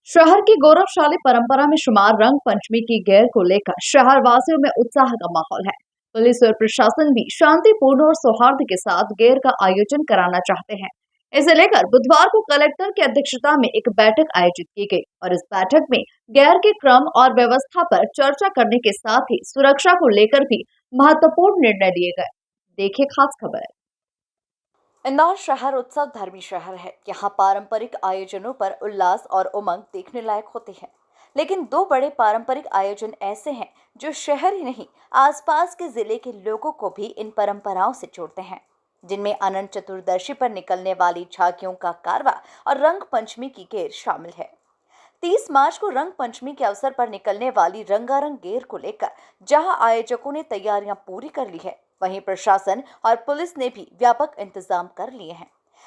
शहर की गौरवशाली परंपरा में शुमार रंग पंचमी की गेर को लेकर शहर वासियों में उत्साह का माहौल है। पुलिस और प्रशासन भी शांतिपूर्ण और सौहार्द के साथ गेर का आयोजन कराना चाहते हैं। इसे लेकर बुधवार को कलेक्टर की अध्यक्षता में एक बैठक आयोजित की गई और इस बैठक में गेर के क्रम और व्यवस्था पर चर्चा करने के साथ ही सुरक्षा को लेकर भी महत्वपूर्ण निर्णय लिए गए। देखिए खास खबर। इंदौर शहर उत्सव धर्मी शहर है। यहाँ पारंपरिक आयोजनों पर उल्लास और उमंग देखने लायक होते हैं। लेकिन दो बड़े पारंपरिक आयोजन ऐसे हैं जो शहर ही नहीं, आसपास के जिले के लोगों को भी इन परंपराओं से जोड़ते हैं, जिनमें अनंत चतुर्दशी पर निकलने वाली झांकियों का कारवा और रंग पंचमी की गेर शामिल है। 30 मार्च को रंग पंचमी के अवसर पर निकलने वाली रंगारंग गेर को लेकर जहां आयोजकों ने तैयारियां पूरी कर ली है, वहीं प्रशासन और पुलिस ने भी व्यापक इंतजाम कर लिए हैं।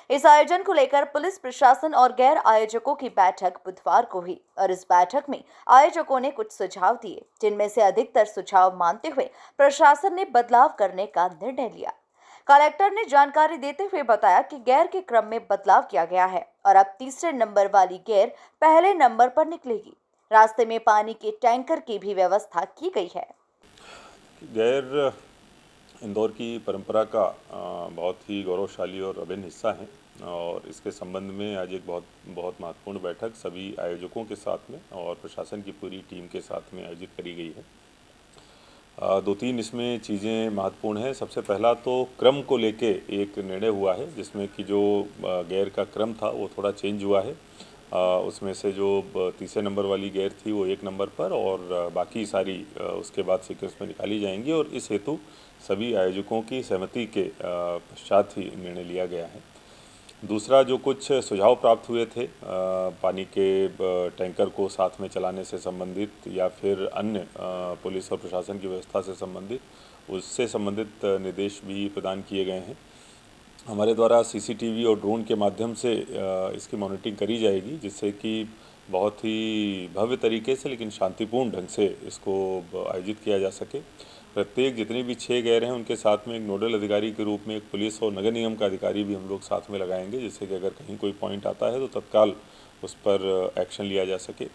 इस आयोजन को लेकर पुलिस प्रशासन और गैर आयोजकों की बैठक बुधवार को हुई और इस बैठक में आयोजकों ने कुछ सुझाव दिए, जिनमें से अधिकतर सुझाव मानते हुए प्रशासन ने बदलाव करने का निर्णय लिया। कलेक्टर ने जानकारी देते हुए बताया कि गेर के क्रम में बदलाव किया गया है और अब तीसरे नंबर वाली गेर पहले नंबर पर निकलेगी। रास्ते में पानी के टैंकर की भी व्यवस्था की गई है। गेर इंदौर की परंपरा का बहुत ही गौरवशाली और अभिन्न हिस्सा है और इसके संबंध में आज एक बहुत बहुत महत्वपूर्ण बैठक सभी आयोजकों के साथ में और प्रशासन की पूरी टीम के साथ में आयोजित करी गई है। दो तीन इसमें चीज़ें महत्वपूर्ण हैं। सबसे पहला तो क्रम को लेके एक निर्णय हुआ है, जिसमें कि जो गेर का क्रम था वो थोड़ा चेंज हुआ है। उसमें से जो तीसरे नंबर वाली गेर थी वो एक नंबर पर और बाकी सारी उसके बाद सीक्वेंस में निकाली जाएंगी और इस हेतु सभी आयोजकों की सहमति के पश्चात ही निर्णय लिया गया है। दूसरा, जो कुछ सुझाव प्राप्त हुए थे पानी के टैंकर को साथ में चलाने से संबंधित या फिर अन्य पुलिस और प्रशासन की व्यवस्था से संबंधित, उससे संबंधित निर्देश भी प्रदान किए गए हैं। हमारे द्वारा सीसीटीवी और ड्रोन के माध्यम से इसकी मॉनिटरिंग करी जाएगी, जिससे कि बहुत ही भव्य तरीके से लेकिन शांतिपूर्ण ढंग से इसको आयोजित किया जा सके। प्रत्येक जितने भी 6 गैर हैं उनके साथ में एक नोडल अधिकारी के रूप में एक पुलिस और नगर निगम का अधिकारी भी हम लोग साथ में लगाएंगे, जिससे कि अगर कहीं कोई पॉइंट आता है तो तत्काल उस पर एक्शन लिया जा सके।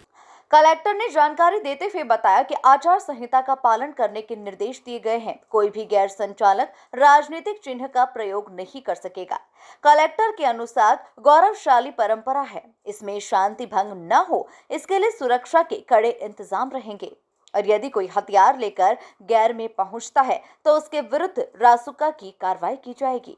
कलेक्टर ने जानकारी देते हुए बताया कि आचार संहिता का पालन करने के निर्देश दिए गए हैं। कोई भी गैर संचालक राजनीतिक चिन्ह का प्रयोग नहीं कर सकेगा। कलेक्टर के अनुसार गौरवशाली परंपरा है, इसमें शांति भंग न हो, इसके लिए सुरक्षा के कड़े इंतजाम रहेंगे और यदि कोई हथियार लेकर गैर में पहुंचता है तो उसके विरुद्ध रासुका की कार्रवाई की जाएगी।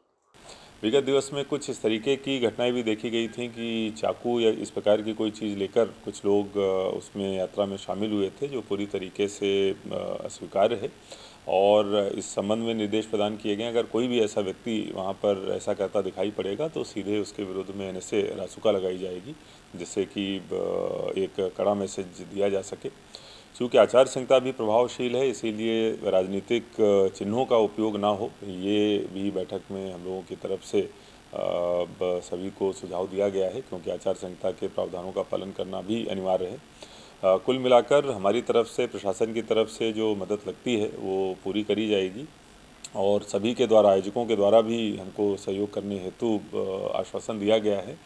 विगत दिवस में कुछ इस तरीके की घटनाएं भी देखी गई थी कि चाकू या इस प्रकार की कोई चीज़ लेकर कुछ लोग उसमें यात्रा में शामिल हुए थे, जो पूरी तरीके से अस्वीकार्य है और इस संबंध में निर्देश प्रदान किए गए। अगर कोई भी ऐसा व्यक्ति वहां पर ऐसा करता दिखाई पड़ेगा तो सीधे उसके विरुद्ध में एनएसए रासुका लगाई जाएगी, जिससे कि एक कड़ा मैसेज दिया जा सके। चूँकि आचार संहिता भी प्रभावशील है, इसीलिए राजनीतिक चिन्हों का उपयोग ना हो, ये भी बैठक में हम लोगों की तरफ से सभी को सुझाव दिया गया है, क्योंकि आचार संहिता के प्रावधानों का पालन करना भी अनिवार्य है। कुल मिलाकर हमारी तरफ से, प्रशासन की तरफ से जो मदद लगती है वो पूरी करी जाएगी और सभी के द्वारा, आयोजकों के द्वारा भी हमको सहयोग करने हेतु आश्वासन दिया गया है।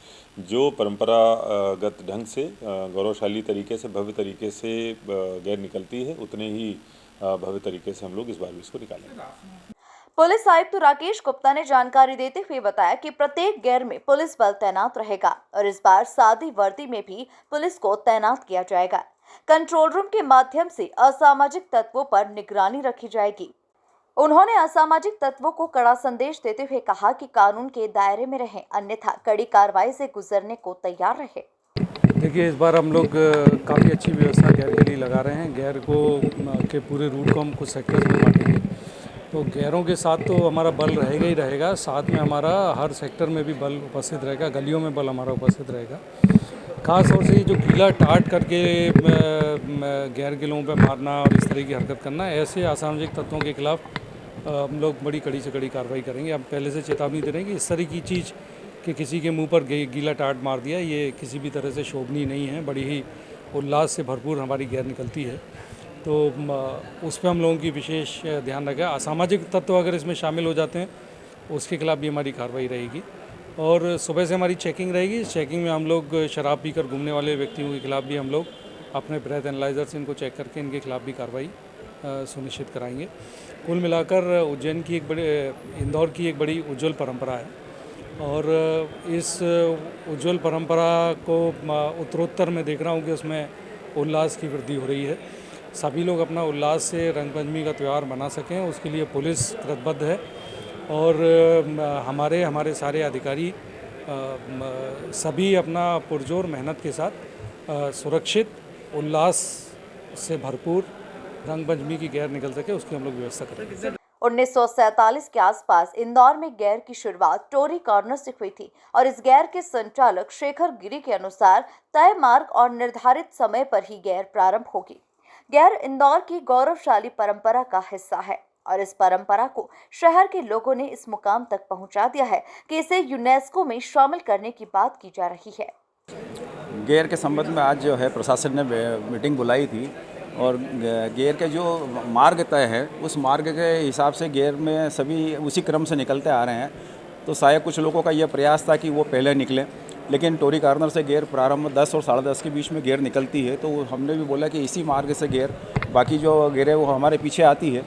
जो परंपरागत ढंग से गौरवशाली तरीके से, भव्य तरीके से गैर निकलती है, उतने ही भव्य तरीके से हम लोग इस बार भी इसको निकालेंगे। पुलिस आयुक्त राकेश गुप्ता ने जानकारी देते हुए बताया कि प्रत्येक गैर में पुलिस बल तैनात रहेगा और इस बार सादी वर्दी में भी पुलिस को तैनात किया जाएगा। कंट्रोल रूम के माध्यम से असामाजिक तत्वों पर निगरानी रखी जाएगी। उन्होंने असामाजिक तत्वों को कड़ा संदेश देते हुए कहा कि कानून के दायरे में रहें, अन्यथा कड़ी कार्रवाई से गुजरने को तैयार रहे। देखिए, इस बार हम लोग काफ़ी अच्छी व्यवस्था गैर के लिए लगा रहे हैं। गैर को के पूरे रूट को हम कुछ सेक्टर्स में बांटेंगे, तो गैरों के साथ तो हमारा बल रहेगा ही रहेगा, साथ में हमारा हर सेक्टर में भी बल उपस्थित रहेगा, गलियों में बल हमारा उपस्थित रहेगा। खास तौर से जो गीला टाट करके गैर के लोगों पर मारना और इस तरह की हरकत करना, ऐसे असामाजिक तत्वों के खिलाफ हम लोग बड़ी कड़ी से कड़ी कार्रवाई करेंगे। हम पहले से चेतावनी दे रहे हैं कि इस तरह की चीज़ कि किसी के मुंह पर गीला टाट मार दिया, ये किसी भी तरह से शोभनीय नहीं है। बड़ी ही उल्लास से भरपूर हमारी गैर निकलती है, तो उस पर हम लोगों की विशेष ध्यान रखें। असामाजिक तत्व अगर इसमें शामिल हो जाते हैं उसके खिलाफ भी हमारी कार्रवाई रहेगी और सुबह से हमारी चेकिंग रहेगी। इस चेकिंग में हम लोग शराब पीकर घूमने वाले व्यक्तियों के खिलाफ भी हम लोग अपने ब्रेथ एनालाइजर से इनको चेक करके इनके खिलाफ भी कार्रवाई सुनिश्चित कराएंगे। कुल मिलाकर इंदौर की एक बड़ी उज्जवल परंपरा है और इस उज्जवल परंपरा को उत्तरोत्तर में देख रहा हूँ कि उसमें उल्लास की वृद्धि हो रही है। सभी लोग अपना उल्लास से रंगपंचमी का त्यौहार मना सकें, उसके लिए पुलिस प्रतिबद्ध है और हमारे सारे अधिकारी सभी अपना पुरजोर मेहनत के साथ सुरक्षित उल्लास से भरपूर रंगपंचमी की गैर निकल सके उसकी हम लोग व्यवस्था करेंगे। 1947 के आसपास इंदौर में गैर की शुरुआत टोरी कॉर्नर से हुई थी और इस गैर के संचालक शेखर गिरी के अनुसार तय मार्ग और निर्धारित समय पर ही गैर प्रारंभ होगी। गैर इंदौर की गौरवशाली परंपरा का हिस्सा है और इस परंपरा को शहर के लोगों ने इस मुकाम तक पहुंचा दिया है कि इसे यूनेस्को में शामिल करने की बात की जा रही है। गैर के संबंध में आज जो है प्रशासन ने मीटिंग बुलाई थी और गैर के जो मार्ग तय है उस मार्ग के हिसाब से गैर में सभी उसी क्रम से निकलते आ रहे हैं। तो शायद कुछ लोगों का यह प्रयास था कि वो पहले निकलें, लेकिन टोरी कॉर्नर से गैर प्रारंभ 10 और 10:30 के बीच में गैर निकलती है। तो हमने भी बोला कि इसी मार्ग से गैर बाकी जो गैर है वो हमारे पीछे आती है।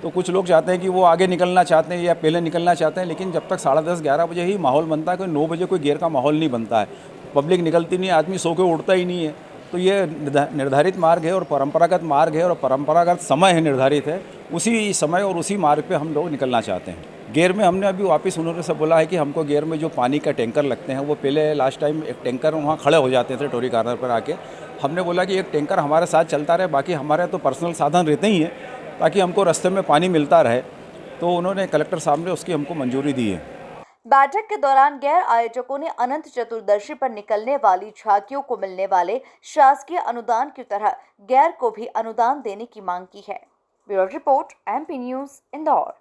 तो कुछ लोग चाहते हैं कि वो आगे निकलना चाहते हैं या पहले निकलना चाहते हैं, लेकिन जब तक 10:30-11 बजे ही माहौल बनता है, कोई 9 बजे कोई गैर का माहौल नहीं बनता है, पब्लिक निकलती नहीं है, आदमी सो के उठता ही नहीं है। तो ये निर्धारित मार्ग है और परंपरागत मार्ग है और परंपरागत समय है निर्धारित है, उसी समय और उसी मार्ग पे हम लोग निकलना चाहते हैं। गेर में हमने अभी वापस उन्होंने सब बोला है कि हमको गेर में जो पानी का टैंकर लगते हैं वो पहले लास्ट टाइम एक टैंकर वहाँ खड़े हो जाते थे टोरी कॉर्नर पर आके। हमने बोला कि एक टैंकर हमारे साथ चलता रहे, बाकी हमारे तो पर्सनल साधन रहते ही हैं ताकि हमको रास्ते में पानी मिलता रहे। तो उन्होंने कलेक्टर साहब ने उसकी हमको मंजूरी दी है। बैठक के दौरान गैर आयोजकों ने अनंत चतुर्दशी पर निकलने वाली झांकियों को मिलने वाले शासकीय अनुदान की तरह गैर को भी अनुदान देने की मांग की है। Bureau report, MP news, Indore.